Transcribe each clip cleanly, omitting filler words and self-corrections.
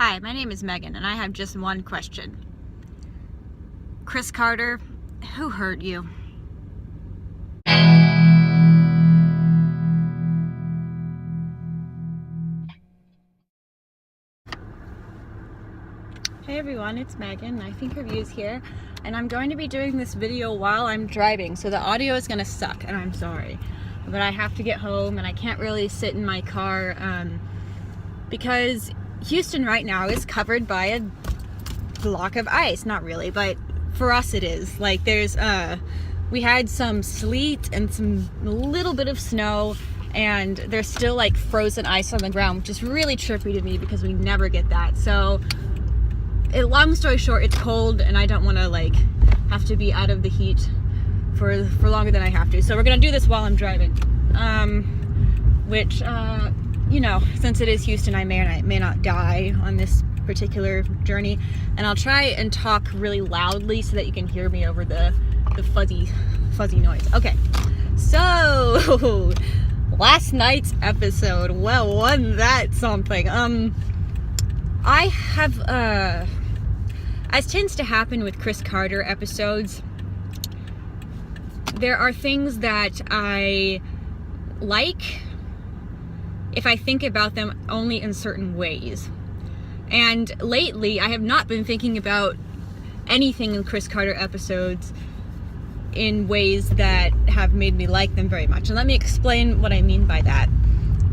Hi, my name is Megan, and I have just one question. Chris Carter, who hurt you? Hey everyone, it's Megan. I think Review's here, and I'm going to be doing this video while I'm driving, so the audio is going to suck, and I'm sorry. But I have to get home, and I can't really sit in my car because Houston right now is covered by a block of ice. Not really, but for us it is. Like we had some sleet and some little bit of snow, and there's still like frozen ice on the ground, which is really trippy to me because we never get that. So long story short, it's cold and I don't want to like have to be out of the heat for longer than I have to. So we're gonna do this while I'm driving, which you know, since it is Houston, I may not die on this particular journey, and I'll try and talk really loudly so that you can hear me over the fuzzy noise. Okay, so last night's episode, well, wasn't that something? I have as tends to happen with Chris Carter episodes, there are things that I like if I think about them only in certain ways. And lately, I have not been thinking about anything in Chris Carter episodes in ways that have made me like them very much. And let me explain what I mean by that.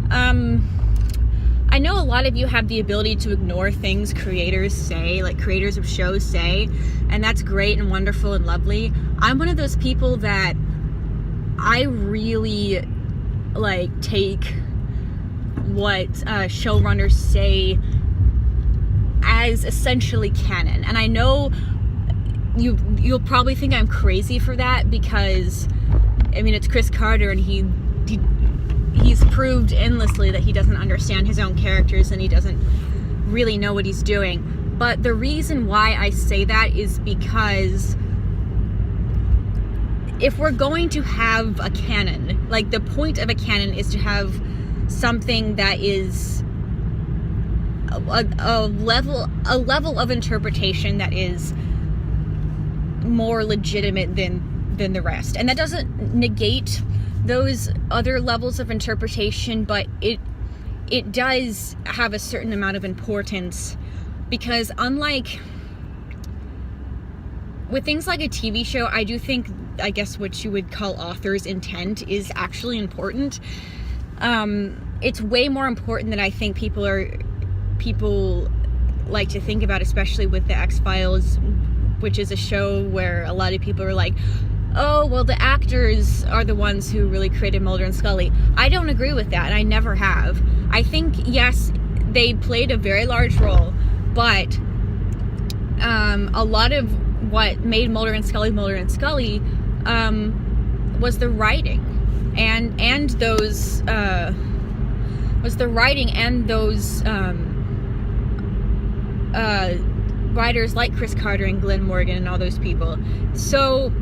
I know a lot of you have the ability to ignore things creators say, like creators of shows say, and that's great and wonderful and lovely. I'm one of those people that I really like take what showrunners say as essentially canon. And I know you'll probably think I'm crazy for that because, I mean, it's Chris Carter and he's proved endlessly that he doesn't understand his own characters and he doesn't really know what he's doing. But the reason why I say that is because if we're going to have a canon, like the point of a canon is to have something that is a level of interpretation that is more legitimate than the rest. And that doesn't negate those other levels of interpretation, but it does have a certain amount of importance, because unlike with things like a TV show, I do think, I guess what you would call author's intent is actually important. It's way more important than I think people like to think about, especially with the X-Files, which is a show where a lot of people are like, oh, well, the actors are the ones who really created Mulder and Scully. I don't agree with that, and I never have. I think, yes, they played a very large role, but a lot of what made Mulder and Scully was the writing. And those writers like Chris Carter and Glenn Morgan and all those people. So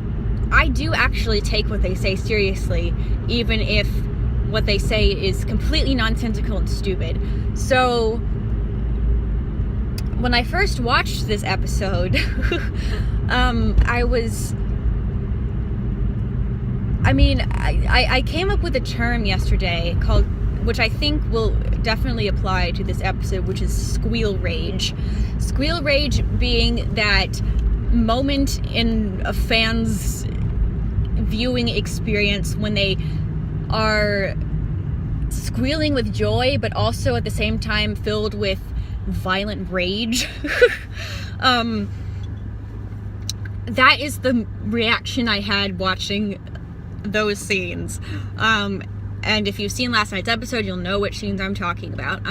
I do actually take what they say seriously, even if what they say is completely nonsensical and stupid. So when I first watched this episode, I came up with a term yesterday called, which I think will definitely apply to this episode, which is squeal rage. Squeal rage being that moment in a fan's viewing experience when they are squealing with joy, but also at the same time filled with violent rage. That is the reaction I had watching those scenes. And if you've seen last night's episode, you'll know which scenes I'm talking about.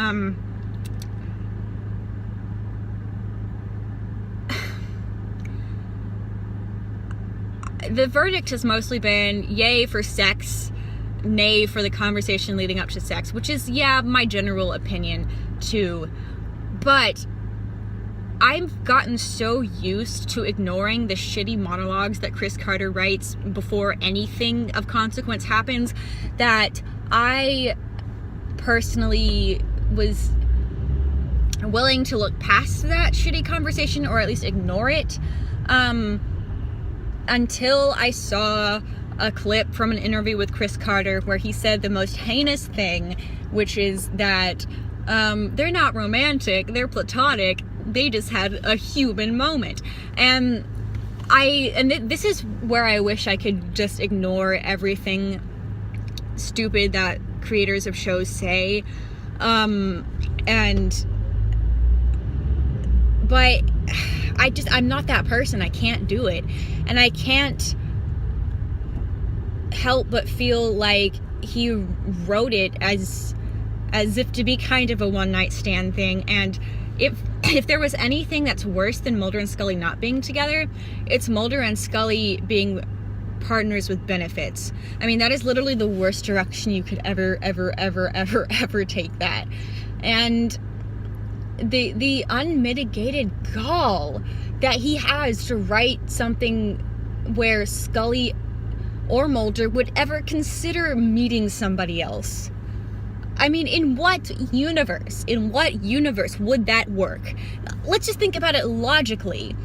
The verdict has mostly been yay for sex, nay for the conversation leading up to sex, which is, yeah, my general opinion too. But I've gotten so used to ignoring the shitty monologues that Chris Carter writes before anything of consequence happens that I personally willing to look past that shitty conversation, or at least ignore it, until I saw a clip from an interview with Chris Carter where he said the most heinous thing, which is that they're not romantic, they're platonic, they just had a human moment. And this is where I wish I could just ignore everything stupid that creators of shows say, but I'm not that person. I can't do it, and I can't help but feel like he wrote it as if to be kind of a one-night stand thing. And if there was anything that's worse than Mulder and Scully not being together, it's Mulder and Scully being partners with benefits. I mean, that is literally the worst direction you could ever take that. And the unmitigated gall that he has to write something where Scully or Mulder would ever consider meeting somebody else. I mean, in what universe would that work? Let's just think about it logically.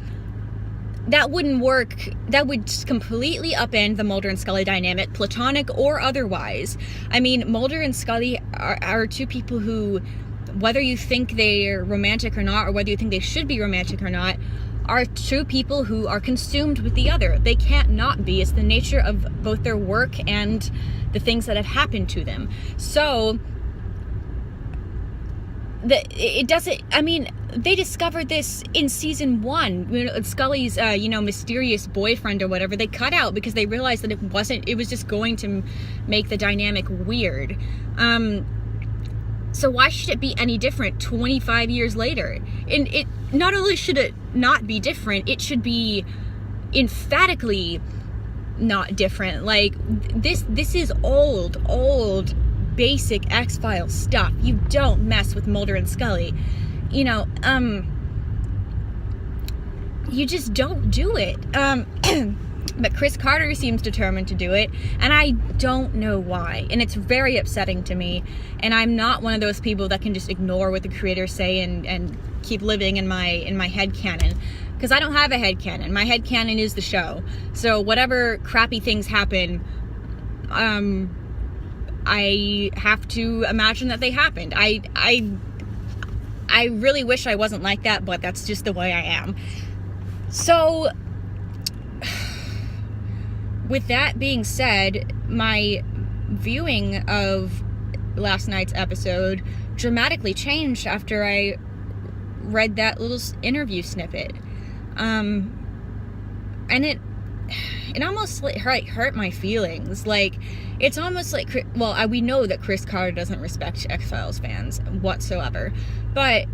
That wouldn't work. That would just completely upend the Mulder and Scully dynamic, platonic or otherwise. I mean, Mulder and Scully are two people who, whether you think they're romantic or not, or whether you think they should be romantic or not, are two people who are consumed with the other. They can't not be. It's the nature of both their work and the things that have happened to them. So they discovered this in season 1. Scully's, mysterious boyfriend or whatever, they cut out because they realized that it was just going to make the dynamic weird. So why should it be any different 25 years later? And it not only should it not be different, it should be emphatically not different. Like, this is old basic X-Files stuff. You don't mess with Mulder and Scully. You just don't do it. But Chris Carter seems determined to do it, and I don't know why. And it's very upsetting to me. And I'm not one of those people that can just ignore what the creators say and keep living in my headcanon. Because I don't have a headcanon. My headcanon is the show. So whatever crappy things happen, I have to imagine that they happened. I really wish I wasn't like that, but that's just the way I am. So, with that being said, my viewing of last night's episode dramatically changed after I read that little interview snippet. And it almost hurt my feelings. Like, it's almost like, we know that Chris Carter doesn't respect X-Files fans whatsoever, but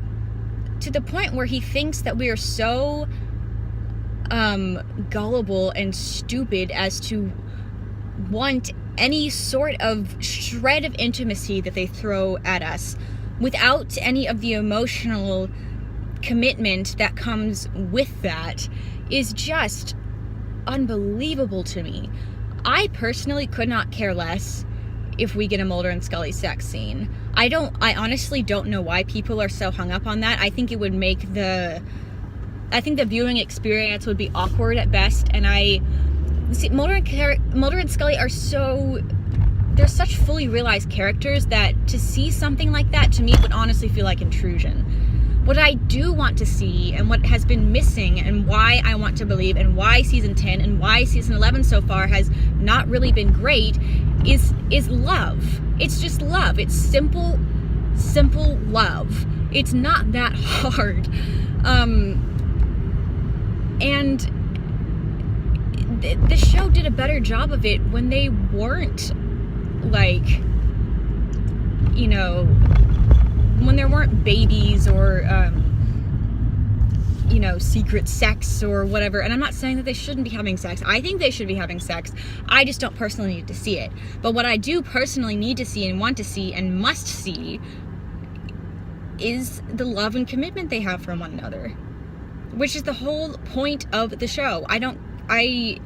to the point where he thinks that we are so gullible and stupid as to want any sort of shred of intimacy that they throw at us without any of the emotional commitment that comes with that is just unbelievable to me. I personally could not care less if we get a Mulder and Scully sex scene. I honestly don't know why people are so hung up on that. I think it would make the viewing experience would be awkward at best, and Mulder and Scully are they're such fully realized characters that to see something like that, to me, would honestly feel like intrusion. What I do want to see, and what has been missing, and why I want to believe, and why season 10 and why season 11 so far has not really been great, is love. It's just love. It's simple love. It's not that hard. And the show did a better job of it when they weren't when there weren't babies or secret sex or whatever. And I'm not saying that they shouldn't be having sex. I think they should be having sex. I just don't personally need to see it. But what I do personally need to see and want to see and must see is the love and commitment they have for one another, which is the whole point of the show. I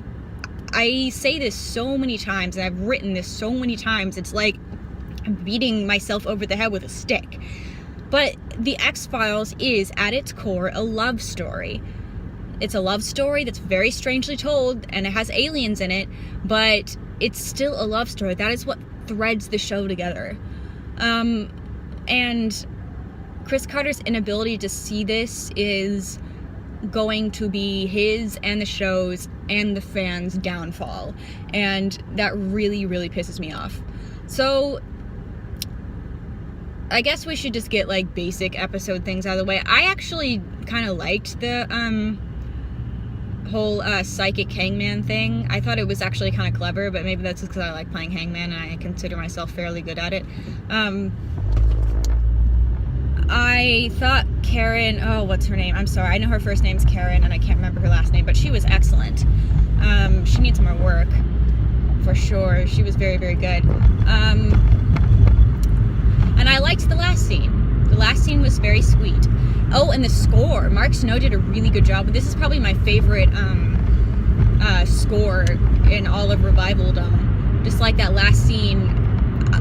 say this so many times, and I've written this so many times, it's like I'm beating myself over the head with a stick. But The X-Files is, at its core, a love story. It's a love story that's very strangely told, and it has aliens in it, but it's still a love story. That is what threads the show together. And Chris Carter's inability to see this is going to be his and the show's and the fans' downfall. And that really, really pisses me off. So I guess we should just get like basic episode things out of the way. I actually kind of liked the whole psychic hangman thing. I thought it was actually kind of clever, but maybe that's just because I like playing hangman and I consider myself fairly good at it. I thought Karen, oh, what's her name? I'm sorry, I know her first name's Karen and I can't remember her last name, but she was excellent. She needs more work, for sure. She was very, very good. And I liked the last scene. The last scene was very sweet. Oh, and the score. Mark Snow did a really good job. This is probably my favorite score in all of Revivaldom. Just like that last scene.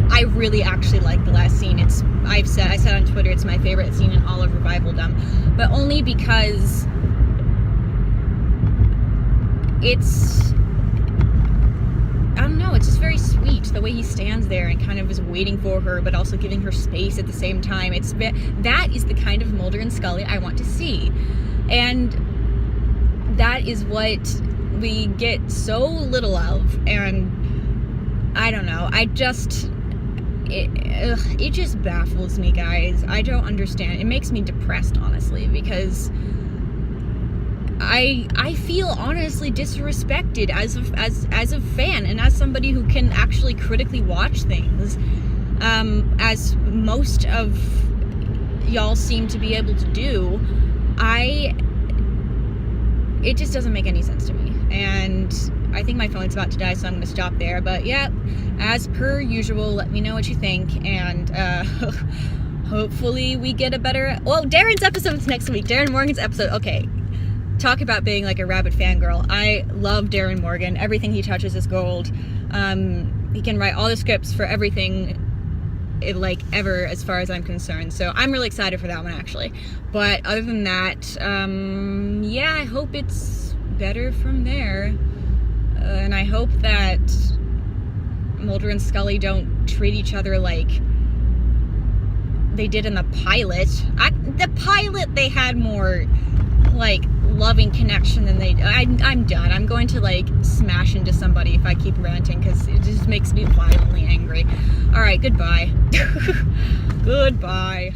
I really actually like the last scene. I said on Twitter it's my favorite scene in all of Revivaldom. But only because it's, I don't know, it's just very sweet the way he stands there and kind of is waiting for her but also giving her space at the same time. That is the kind of Mulder and Scully I want to see, and that is what we get so little of. And I don't know, it just baffles me, guys. I don't understand. It makes me depressed, honestly, because I feel honestly disrespected as a fan and as somebody who can actually critically watch things, as most of y'all seem to be able to do. It just doesn't make any sense to me, and I think my phone's about to die, so I'm going to stop there. But yeah, as per usual, let me know what you think, and hopefully we get a better, well, Darren's episode's next week. Darren Morgan's episode, okay. Talk about being like a rabid fangirl. I love Darren Morgan. Everything he touches is gold. He can write all the scripts for everything, ever, as far as I'm concerned. So I'm really excited for that one, actually. But other than that, yeah, I hope it's better from there. And I hope that Mulder and Scully don't treat each other like they did in the pilot. The pilot, they had more loving connection than they. I'm done. I'm going to smash into somebody if I keep ranting, because it just makes me violently angry. All right, goodbye. Goodbye.